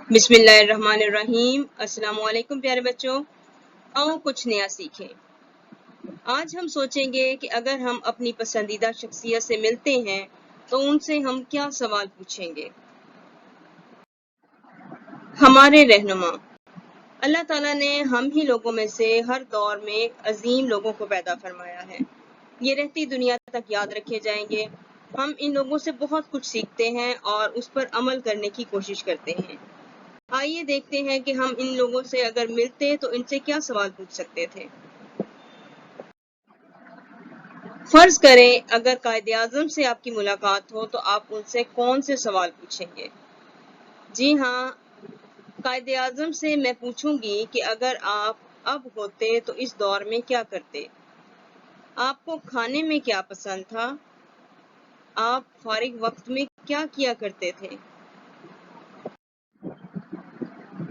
بسم اللہ الرحمن الرحیم۔ السلام علیکم پیارے بچوں، آؤ کچھ نیا سیکھیں۔ آج ہم سوچیں گے کہ اگر ہم اپنی پسندیدہ شخصیت سے ملتے ہیں تو ان سے ہم کیا سوال پوچھیں گے۔ ہمارے رہنما اللہ تعالیٰ نے ہم ہی لوگوں میں سے ہر دور میں عظیم لوگوں کو پیدا فرمایا ہے۔ یہ رہتی دنیا تک یاد رکھے جائیں گے۔ ہم ان لوگوں سے بہت کچھ سیکھتے ہیں اور اس پر عمل کرنے کی کوشش کرتے ہیں۔ آئیے دیکھتے ہیں کہ ہم ان لوگوں سے اگر ملتے تو ان سے کیا سوال پوچھ سکتے تھے۔ فرض کریں اگر قائد اعظم سے آپ کی ملاقات ہو تو آپ ان سے کون سے سوال پوچھیں گے؟ جی ہاں، قائد اعظم سے میں پوچھوں گی کہ اگر آپ اب ہوتے تو اس دور میں کیا کرتے؟ آپ کو کھانے میں کیا پسند تھا؟ آپ فارغ وقت میں کیا کیا کرتے تھے؟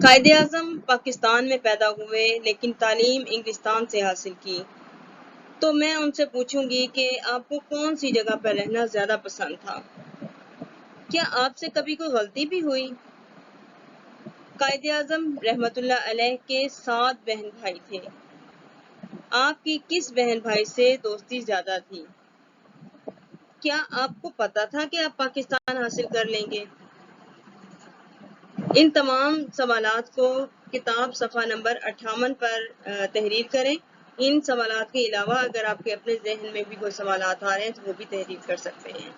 قائد اعظم پاکستان میں پیدا ہوئے لیکن تعلیم انگلستان سے حاصل کی، تو میں ان سے پوچھوں گی کہ آپ کو کون سی جگہ پر رہنا زیادہ پسند تھا؟ کیا آپ سے کبھی کوئی غلطی بھی ہوئی؟ قائد اعظم رحمت اللہ علیہ کے 7 بہن بھائی تھے۔ آپ کی کس بہن بھائی سے دوستی زیادہ تھی؟ کیا آپ کو پتا تھا کہ آپ پاکستان حاصل کر لیں گے؟ ان تمام سوالات کو کتاب صفحہ نمبر 58 پر تحریر کریں۔ ان سوالات کے علاوہ اگر آپ کے اپنے ذہن میں بھی کوئی سوالات آ رہے ہیں تو وہ بھی تحریر کر سکتے ہیں۔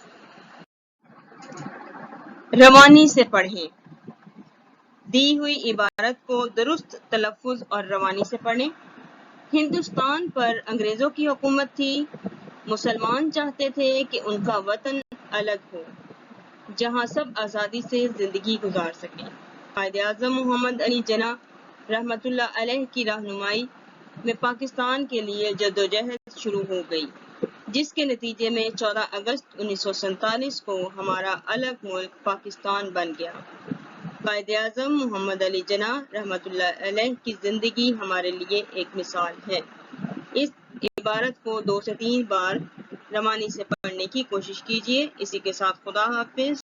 روانی سے پڑھیں۔ دی ہوئی عبارت کو درست تلفظ اور روانی سے پڑھیں۔ ہندوستان پر انگریزوں کی حکومت تھی۔ مسلمان چاہتے تھے کہ ان کا وطن الگ ہو جہاں سب آزادی سے زندگی گزار سکیں۔ قائد اعظم محمد علی جناح رحمت اللہ علیہ کی رہنمائی میں پاکستان کے لیے جدوجہد شروع ہو گئی، جس کے نتیجے میں 14 اگست 1947 کو ہمارا الگ ملک پاکستان بن گیا۔ قائد اعظم محمد علی جناح رحمت اللہ علیہ کی زندگی ہمارے لیے ایک مثال ہے۔ اس عبارت کو 2 سے 3 بار روانی سے پڑھنے کی کوشش کیجیے۔ اسی کے ساتھ خدا حافظ۔